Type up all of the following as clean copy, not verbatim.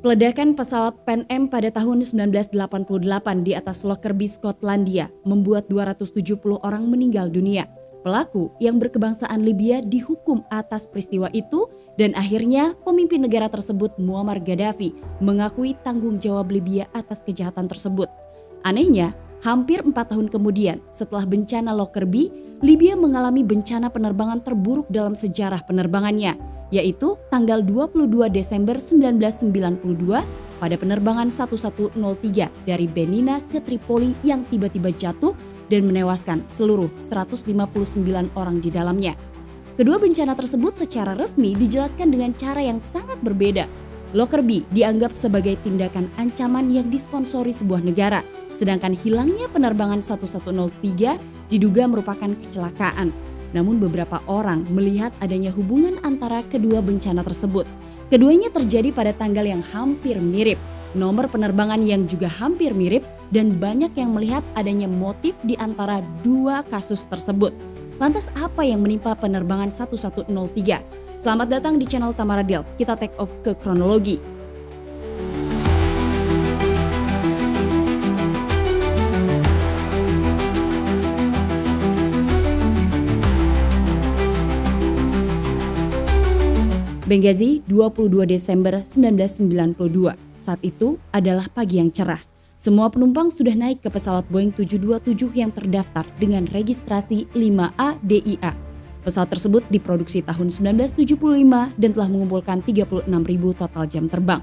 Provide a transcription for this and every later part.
Peledakan pesawat Pan Am pada tahun 1988 di atas Lockerbie, Skotlandia membuat 270 orang meninggal dunia. Pelaku yang berkebangsaan Libya dihukum atas peristiwa itu dan akhirnya pemimpin negara tersebut Muammar Gaddafi mengakui tanggung jawab Libya atas kejahatan tersebut. Anehnya, hampir 4 tahun kemudian setelah bencana Lockerbie, Libya mengalami bencana penerbangan terburuk dalam sejarah penerbangannya, yaitu tanggal 22 Desember 1992 pada penerbangan 1103 dari Benina ke Tripoli yang tiba-tiba jatuh dan menewaskan seluruh 159 orang di dalamnya. Kedua bencana tersebut secara resmi dijelaskan dengan cara yang sangat berbeda. Lockerbie dianggap sebagai tindakan ancaman yang disponsori sebuah negara, sedangkan hilangnya penerbangan 1103 diduga merupakan kecelakaan. Namun beberapa orang melihat adanya hubungan antara kedua bencana tersebut. Keduanya terjadi pada tanggal yang hampir mirip, nomor penerbangan yang juga hampir mirip, dan banyak yang melihat adanya motif di antara dua kasus tersebut. Lantas apa yang menimpa penerbangan 1103? Selamat datang di channel Tamara Delf. Kita take off ke kronologi. Benghazi, 22 Desember 1992. Saat itu adalah pagi yang cerah. Semua penumpang sudah naik ke pesawat Boeing 727 yang terdaftar dengan registrasi 5ADIA. Pesawat tersebut diproduksi tahun 1975 dan telah mengumpulkan 36.000 total jam terbang.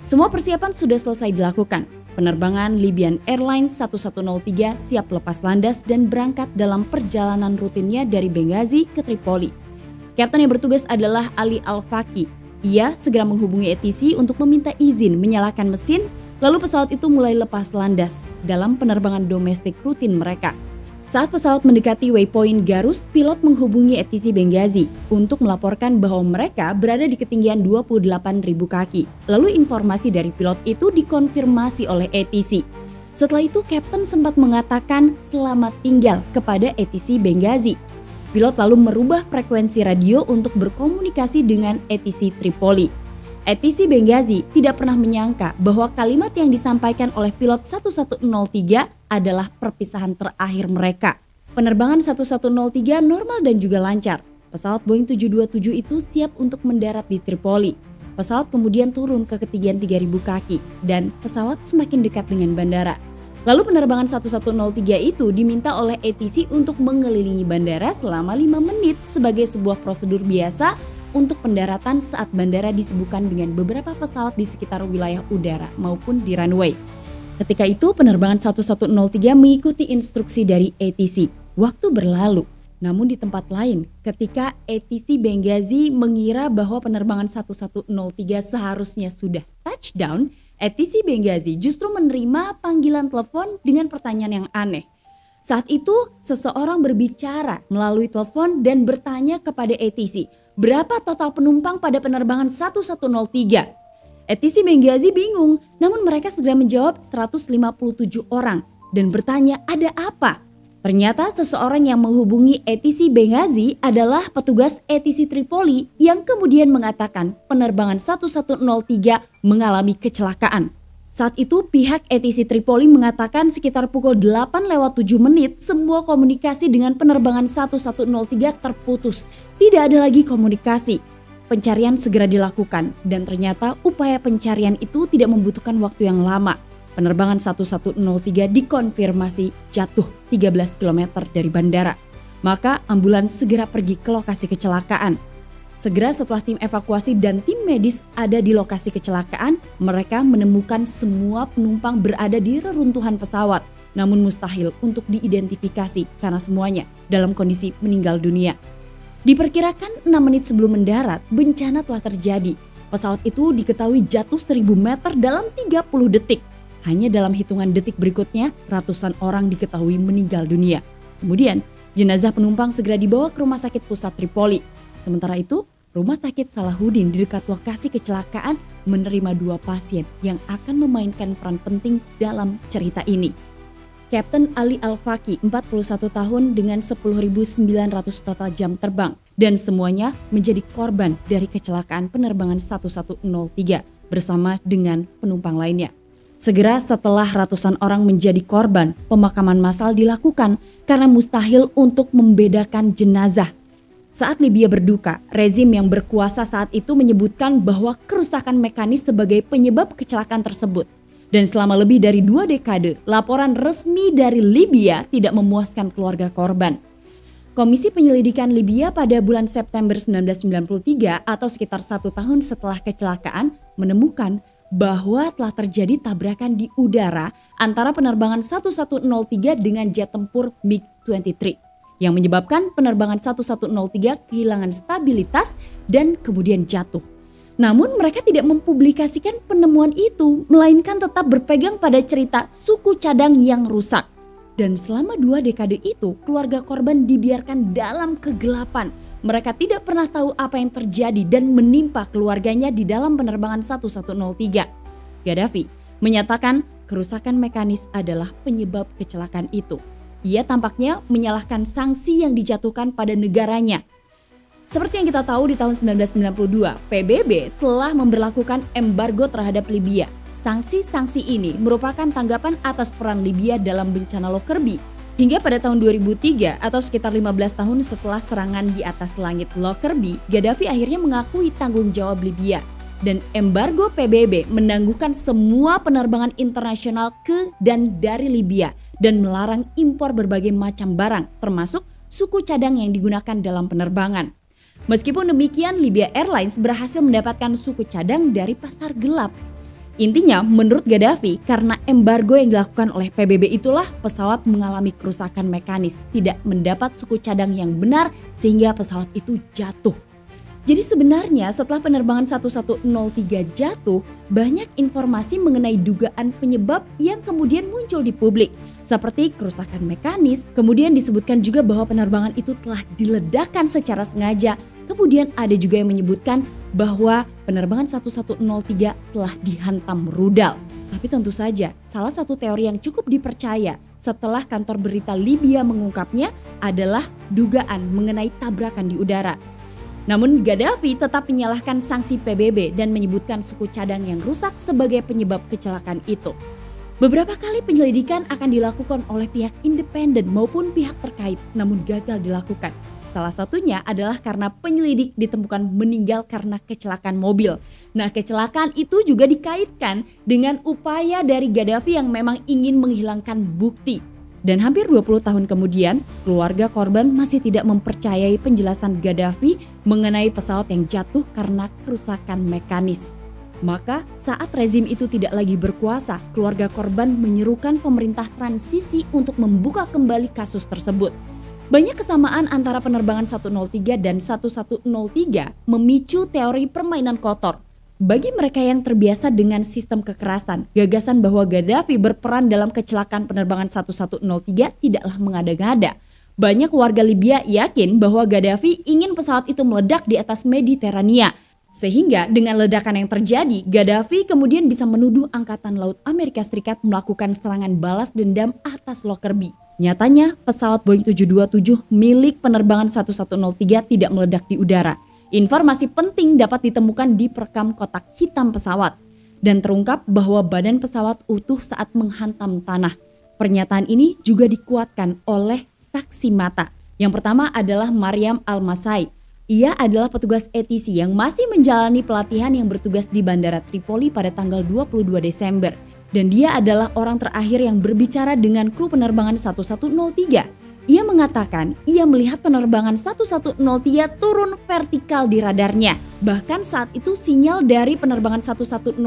Semua persiapan sudah selesai dilakukan. Penerbangan Libyan Airlines 1103 siap lepas landas dan berangkat dalam perjalanan rutinnya dari Benghazi ke Tripoli. Kapten yang bertugas adalah Ali Al-Faqi. Ia segera menghubungi ATC untuk meminta izin menyalakan mesin, lalu pesawat itu mulai lepas landas dalam penerbangan domestik rutin mereka. Saat pesawat mendekati waypoint Garus, pilot menghubungi ATC Benghazi untuk melaporkan bahwa mereka berada di ketinggian 28.000 kaki. Lalu informasi dari pilot itu dikonfirmasi oleh ATC. Setelah itu kapten sempat mengatakan selamat tinggal kepada ATC Benghazi. Pilot lalu merubah frekuensi radio untuk berkomunikasi dengan ATC Tripoli. ATC Benghazi tidak pernah menyangka bahwa kalimat yang disampaikan oleh pilot 1103 adalah perpisahan terakhir mereka. Penerbangan 1103 normal dan juga lancar. Pesawat Boeing 727 itu siap untuk mendarat di Tripoli. Pesawat kemudian turun ke ketinggian 3.000 kaki dan pesawat semakin dekat dengan bandara. Lalu penerbangan 1103 itu diminta oleh ATC untuk mengelilingi bandara selama 5 menit sebagai sebuah prosedur biasa untuk pendaratan saat bandara disibukkan dengan beberapa pesawat di sekitar wilayah udara maupun di runway. Ketika itu penerbangan 1103 mengikuti instruksi dari ATC. Waktu berlalu, namun di tempat lain ketika ATC Benghazi mengira bahwa penerbangan 1103 seharusnya sudah touchdown, ATC Benghazi justru menerima panggilan telepon dengan pertanyaan yang aneh. Saat itu seseorang berbicara melalui telepon dan bertanya kepada ATC, berapa total penumpang pada penerbangan 1103? ATC Benghazi bingung, namun mereka segera menjawab 157 orang dan bertanya ada apa? Ternyata seseorang yang menghubungi ATC Benghazi adalah petugas ATC Tripoli yang kemudian mengatakan penerbangan 1103 mengalami kecelakaan. Saat itu pihak ATC Tripoli mengatakan sekitar pukul 8:07 semua komunikasi dengan penerbangan 1103 terputus. Tidak ada lagi komunikasi. Pencarian segera dilakukan dan ternyata upaya pencarian itu tidak membutuhkan waktu yang lama. Penerbangan 1103 dikonfirmasi jatuh 13 km dari bandara. Maka ambulans segera pergi ke lokasi kecelakaan. Segera setelah tim evakuasi dan tim medis ada di lokasi kecelakaan, mereka menemukan semua penumpang berada di reruntuhan pesawat, namun mustahil untuk diidentifikasi karena semuanya dalam kondisi meninggal dunia. Diperkirakan 6 menit sebelum mendarat, bencana telah terjadi. Pesawat itu diketahui jatuh 1.000 meter dalam 30 detik. Hanya dalam hitungan detik berikutnya, ratusan orang diketahui meninggal dunia. Kemudian, jenazah penumpang segera dibawa ke Rumah Sakit Pusat Tripoli. Sementara itu, Rumah Sakit Salahuddin di dekat lokasi kecelakaan menerima 2 pasien yang akan memainkan peran penting dalam cerita ini. Kapten Ali Al-Faqi, 41 tahun dengan 10.900 total jam terbang. Dan semuanya menjadi korban dari kecelakaan penerbangan 1103. bersama dengan penumpang lainnya. Segera setelah ratusan orang menjadi korban, pemakaman massal dilakukan karena mustahil untuk membedakan jenazah. Saat Libya berduka, rezim yang berkuasa saat itu menyebutkan bahwa kerusakan mekanis sebagai penyebab kecelakaan tersebut. Dan selama lebih dari 2 dekade, laporan resmi dari Libya tidak memuaskan keluarga korban. Komisi Penyelidikan Libya pada bulan September 1993 atau sekitar 1 tahun setelah kecelakaan menemukan bahwa telah terjadi tabrakan di udara antara penerbangan 1103 dengan jet tempur MiG-23 yang menyebabkan penerbangan 1103 kehilangan stabilitas dan kemudian jatuh. Namun mereka tidak mempublikasikan penemuan itu, melainkan tetap berpegang pada cerita suku cadang yang rusak. Dan selama 2 dekade itu, keluarga korban dibiarkan dalam kegelapan. Mereka tidak pernah tahu apa yang terjadi dan menimpa keluarganya di dalam penerbangan 1103. Gaddafi menyatakan kerusakan mekanis adalah penyebab kecelakaan itu. Ia tampaknya menyalahkan sanksi yang dijatuhkan pada negaranya. Seperti yang kita tahu di tahun 1992, PBB telah memberlakukan embargo terhadap Libya. Sanksi-sanksi ini merupakan tanggapan atas peran Libya dalam bencana Lockerbie. Hingga pada tahun 2003 atau sekitar 15 tahun setelah serangan di atas langit Lockerbie, Gaddafi akhirnya mengakui tanggung jawab Libya. Dan embargo PBB menangguhkan semua penerbangan internasional ke dan dari Libya dan melarang impor berbagai macam barang, termasuk suku cadang yang digunakan dalam penerbangan. Meskipun demikian, Libya Airlines berhasil mendapatkan suku cadang dari pasar gelap. Intinya, menurut Gaddafi, karena embargo yang dilakukan oleh PBB itulah pesawat mengalami kerusakan mekanis, tidak mendapat suku cadang yang benar sehingga pesawat itu jatuh. Jadi sebenarnya setelah penerbangan 1103 jatuh, banyak informasi mengenai dugaan penyebab yang kemudian muncul di publik. Seperti kerusakan mekanis, kemudian disebutkan juga bahwa penerbangan itu telah diledakkan secara sengaja. Kemudian ada juga yang menyebutkan bahwa penerbangan 1103 telah dihantam rudal. Tapi tentu saja salah satu teori yang cukup dipercaya setelah kantor berita Libya mengungkapnya adalah dugaan mengenai tabrakan di udara. Namun Gaddafi tetap menyalahkan sanksi PBB dan menyebutkan suku cadang yang rusak sebagai penyebab kecelakaan itu. Beberapa kali penyelidikan akan dilakukan oleh pihak independen maupun pihak terkait, namun gagal dilakukan. Salah satunya adalah karena penyelidik ditemukan meninggal karena kecelakaan mobil. Nah, kecelakaan itu juga dikaitkan dengan upaya dari Gaddafi yang memang ingin menghilangkan bukti. Dan hampir 20 tahun kemudian, keluarga korban masih tidak mempercayai penjelasan Gaddafi mengenai pesawat yang jatuh karena kerusakan mekanis. Maka saat rezim itu tidak lagi berkuasa, keluarga korban menyerukan pemerintah transisi untuk membuka kembali kasus tersebut. Banyak kesamaan antara penerbangan 103 dan 1103 memicu teori permainan kotor. Bagi mereka yang terbiasa dengan sistem kekerasan, gagasan bahwa Gaddafi berperan dalam kecelakaan penerbangan 1103 tidaklah mengada-ngada. Banyak warga Libya yakin bahwa Gaddafi ingin pesawat itu meledak di atas Mediterania. Sehingga dengan ledakan yang terjadi, Gaddafi kemudian bisa menuduh Angkatan Laut Amerika Serikat melakukan serangan balas dendam atas Lockerbie. Nyatanya, pesawat Boeing 727 milik penerbangan 1103 tidak meledak di udara. Informasi penting dapat ditemukan di perekam kotak hitam pesawat. Dan terungkap bahwa badan pesawat utuh saat menghantam tanah. Pernyataan ini juga dikuatkan oleh saksi mata. Yang pertama adalah Mariam Al-Masai. Ia adalah petugas ATC yang masih menjalani pelatihan yang bertugas di Bandara Tripoli pada tanggal 22 Desember. Dan dia adalah orang terakhir yang berbicara dengan kru penerbangan 1103. Ia mengatakan ia melihat penerbangan 1103 turun vertikal di radarnya. Bahkan saat itu sinyal dari penerbangan 1103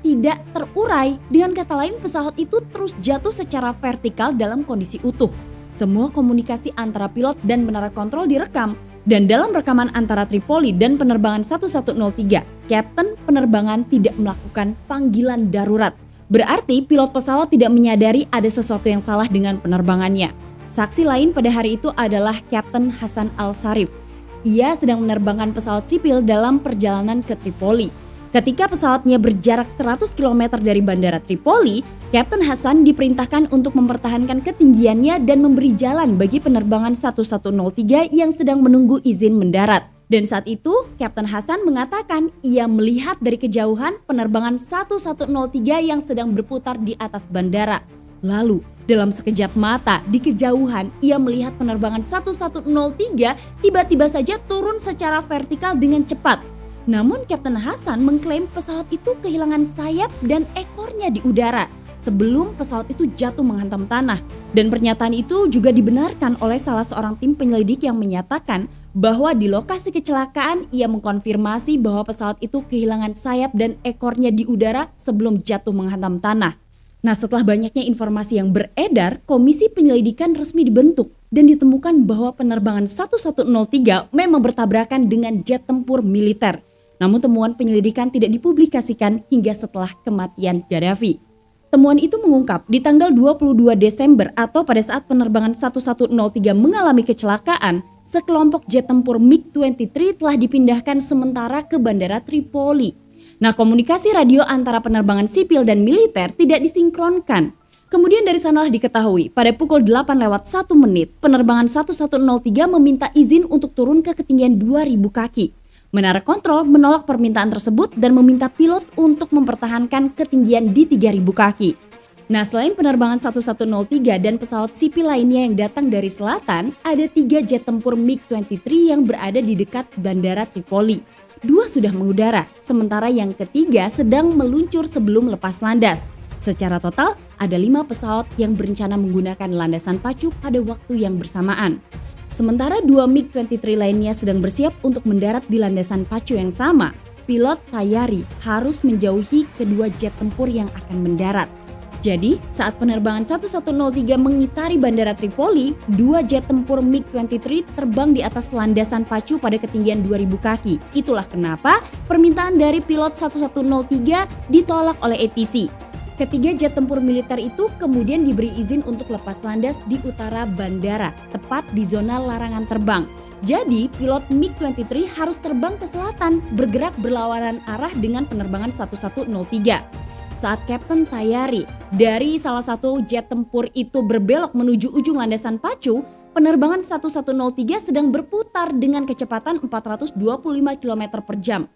tidak terurai. Dengan kata lain, pesawat itu terus jatuh secara vertikal dalam kondisi utuh. Semua komunikasi antara pilot dan menara kontrol direkam. Dan dalam rekaman antara Tripoli dan penerbangan 1103, Kapten penerbangan tidak melakukan panggilan darurat. Berarti pilot pesawat tidak menyadari ada sesuatu yang salah dengan penerbangannya. Saksi lain pada hari itu adalah Kapten Hasan Al-Sarif. Ia sedang menerbangkan pesawat sipil dalam perjalanan ke Tripoli. Ketika pesawatnya berjarak 100 km dari Bandara Tripoli, Kapten Hasan diperintahkan untuk mempertahankan ketinggiannya dan memberi jalan bagi penerbangan 1103 yang sedang menunggu izin mendarat. Dan saat itu, Kapten Hasan mengatakan ia melihat dari kejauhan penerbangan 1103 yang sedang berputar di atas bandara. Lalu, dalam sekejap mata di kejauhan, ia melihat penerbangan 1103 tiba-tiba saja turun secara vertikal dengan cepat. Namun Kapten Hasan mengklaim pesawat itu kehilangan sayap dan ekornya di udara sebelum pesawat itu jatuh menghantam tanah. Dan pernyataan itu juga dibenarkan oleh salah seorang tim penyelidik yang menyatakan bahwa di lokasi kecelakaan ia mengkonfirmasi bahwa pesawat itu kehilangan sayap dan ekornya di udara sebelum jatuh menghantam tanah. Nah, setelah banyaknya informasi yang beredar, komisi penyelidikan resmi dibentuk dan ditemukan bahwa penerbangan 1103 memang bertabrakan dengan jet tempur militer. Namun temuan penyelidikan tidak dipublikasikan hingga setelah kematian Gaddafi. Temuan itu mengungkap di tanggal 22 Desember atau pada saat penerbangan 1103 mengalami kecelakaan, sekelompok jet tempur MiG-23 telah dipindahkan sementara ke Bandara Tripoli. Nah, komunikasi radio antara penerbangan sipil dan militer tidak disinkronkan. Kemudian dari sanalah diketahui pada pukul 8:01 penerbangan 1103 meminta izin untuk turun ke ketinggian 2000 kaki. Menara kontrol menolak permintaan tersebut dan meminta pilot untuk mempertahankan ketinggian di 3000 kaki. Nah, selain penerbangan 1103 dan pesawat sipil lainnya yang datang dari selatan, ada 3 jet tempur MiG-23 yang berada di dekat Bandara Tripoli. 2 sudah mengudara, sementara yang ketiga sedang meluncur sebelum lepas landas. Secara total, ada 5 pesawat yang berencana menggunakan landasan pacu pada waktu yang bersamaan. Sementara 2 MiG-23 lainnya sedang bersiap untuk mendarat di landasan pacu yang sama. Pilot Tayyari harus menjauhi kedua jet tempur yang akan mendarat. Jadi, saat penerbangan 1103 mengitari Bandara Tripoli, 2 jet tempur MiG-23 terbang di atas landasan pacu pada ketinggian 2000 kaki. Itulah kenapa permintaan dari pilot 1103 ditolak oleh ATC. Ketiga jet tempur militer itu kemudian diberi izin untuk lepas landas di utara bandara, tepat di zona larangan terbang. Jadi, pilot MiG-23 harus terbang ke selatan, bergerak berlawanan arah dengan penerbangan 1103. Saat Kapten Tayyari dari salah satu jet tempur itu berbelok menuju ujung landasan pacu, penerbangan 1103 sedang berputar dengan kecepatan 425 km per jam.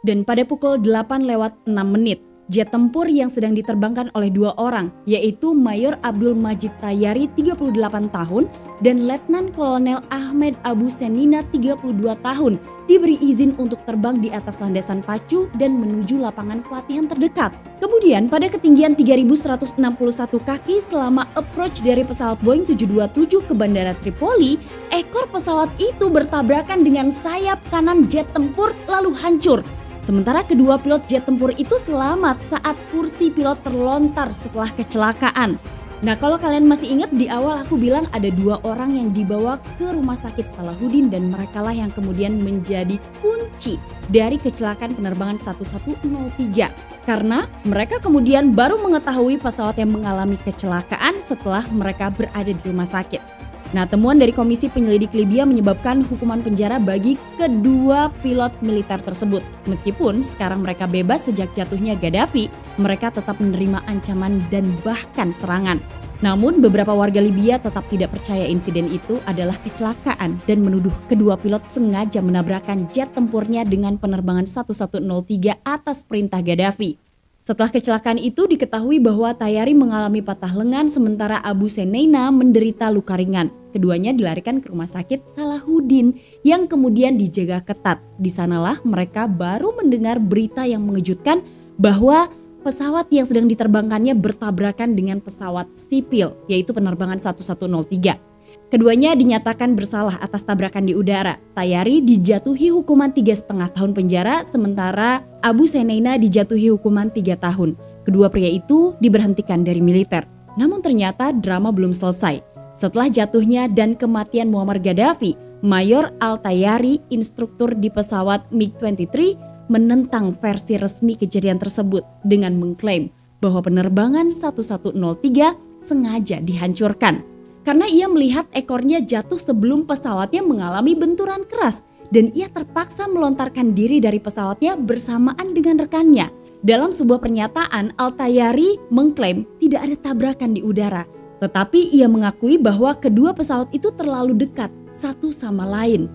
Dan pada pukul 8:06, jet tempur yang sedang diterbangkan oleh 2 orang, yaitu Mayor Abdul Majid Tayyari 38 tahun dan Letnan Kolonel Ahmed Abu Senina 32 tahun, diberi izin untuk terbang di atas landasan pacu dan menuju lapangan pelatihan terdekat. Kemudian pada ketinggian 3161 kaki selama approach dari pesawat Boeing 727 ke Bandara Tripoli, ekor pesawat itu bertabrakan dengan sayap kanan jet tempur lalu hancur. Sementara kedua pilot jet tempur itu selamat saat kursi pilot terlontar setelah kecelakaan. Nah, kalau kalian masih ingat di awal aku bilang ada 2 orang yang dibawa ke rumah sakit Salahuddin dan merekalah yang kemudian menjadi kunci dari kecelakaan penerbangan 1103. Karena mereka kemudian baru mengetahui pesawat yang mengalami kecelakaan setelah mereka berada di rumah sakit. Nah, temuan dari Komisi Penyelidik Libya menyebabkan hukuman penjara bagi kedua pilot militer tersebut. Meskipun sekarang mereka bebas sejak jatuhnya Gaddafi, mereka tetap menerima ancaman dan bahkan serangan. Namun beberapa warga Libya tetap tidak percaya insiden itu adalah kecelakaan dan menuduh kedua pilot sengaja menabrakkan jet tempurnya dengan penerbangan 1103 atas perintah Gaddafi. Setelah kecelakaan itu diketahui bahwa Tayyari mengalami patah lengan sementara Abu Seneina menderita luka ringan. Keduanya dilarikan ke rumah sakit Salahuddin yang kemudian dijaga ketat. Di sanalah mereka baru mendengar berita yang mengejutkan bahwa pesawat yang sedang diterbangkannya bertabrakan dengan pesawat sipil, yaitu penerbangan 1103. Keduanya dinyatakan bersalah atas tabrakan di udara. Tayyari dijatuhi hukuman 3,5 tahun penjara, sementara Abu Seneina dijatuhi hukuman 3 tahun. Kedua pria itu diberhentikan dari militer. Namun ternyata drama belum selesai. Setelah jatuhnya dan kematian Muammar Gaddafi, Mayor Al-Tayyari, instruktur di pesawat MiG-23, menentang versi resmi kejadian tersebut dengan mengklaim bahwa penerbangan 1103 sengaja dihancurkan. Karena ia melihat ekornya jatuh sebelum pesawatnya mengalami benturan keras dan ia terpaksa melontarkan diri dari pesawatnya bersamaan dengan rekannya. Dalam sebuah pernyataan, Al-Tayyari mengklaim tidak ada tabrakan di udara, tetapi ia mengakui bahwa kedua pesawat itu terlalu dekat satu sama lain.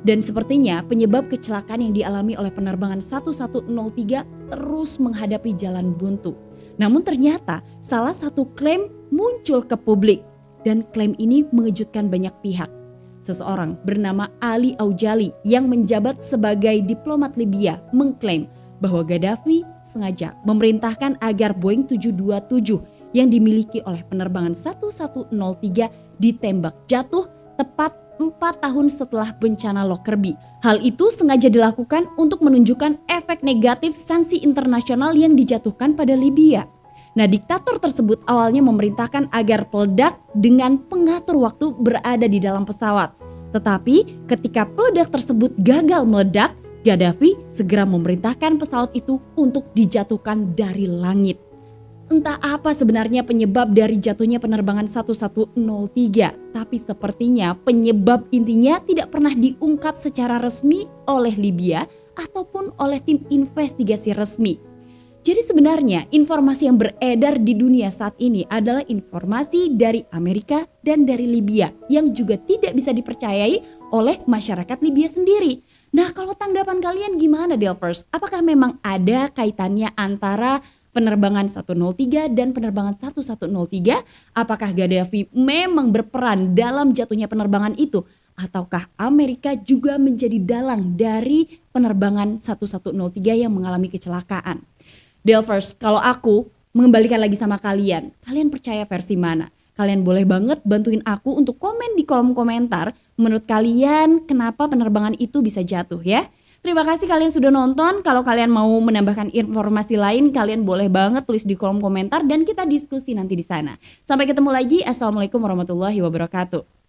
Dan sepertinya penyebab kecelakaan yang dialami oleh penerbangan 1103 terus menghadapi jalan buntu. Namun ternyata salah satu klaim muncul ke publik dan klaim ini mengejutkan banyak pihak. Seseorang bernama Ali Aujali yang menjabat sebagai diplomat Libya mengklaim bahwa Gaddafi sengaja memerintahkan agar Boeing 727 yang dimiliki oleh penerbangan 1103 ditembak jatuh tepat 4 tahun setelah bencana Lockerbie. Hal itu sengaja dilakukan untuk menunjukkan efek negatif sanksi internasional yang dijatuhkan pada Libya. Nah, diktator tersebut awalnya memerintahkan agar peledak dengan pengatur waktu berada di dalam pesawat. Tetapi ketika peledak tersebut gagal meledak, Gaddafi segera memerintahkan pesawat itu untuk dijatuhkan dari langit. Entah apa sebenarnya penyebab dari jatuhnya penerbangan 1103, tapi sepertinya penyebab intinya tidak pernah diungkap secara resmi oleh Libya ataupun oleh tim investigasi resmi. Jadi sebenarnya informasi yang beredar di dunia saat ini adalah informasi dari Amerika dan dari Libya yang juga tidak bisa dipercayai oleh masyarakat Libya sendiri. Nah, kalau tanggapan kalian gimana, Delvers? Apakah memang ada kaitannya antara penerbangan 103 dan penerbangan 1103? Apakah Gaddafi memang berperan dalam jatuhnya penerbangan itu? Ataukah Amerika juga menjadi dalang dari penerbangan 1103 yang mengalami kecelakaan? Delvers, kalau aku mengembalikan lagi sama kalian percaya versi mana? Kalian boleh banget bantuin aku untuk komen di kolom komentar. Menurut kalian kenapa penerbangan itu bisa jatuh ya? Terima kasih kalian sudah nonton. Kalau kalian mau menambahkan informasi lain, kalian boleh banget tulis di kolom komentar dan kita diskusi nanti di sana. Sampai ketemu lagi. Assalamualaikum warahmatullahi wabarakatuh.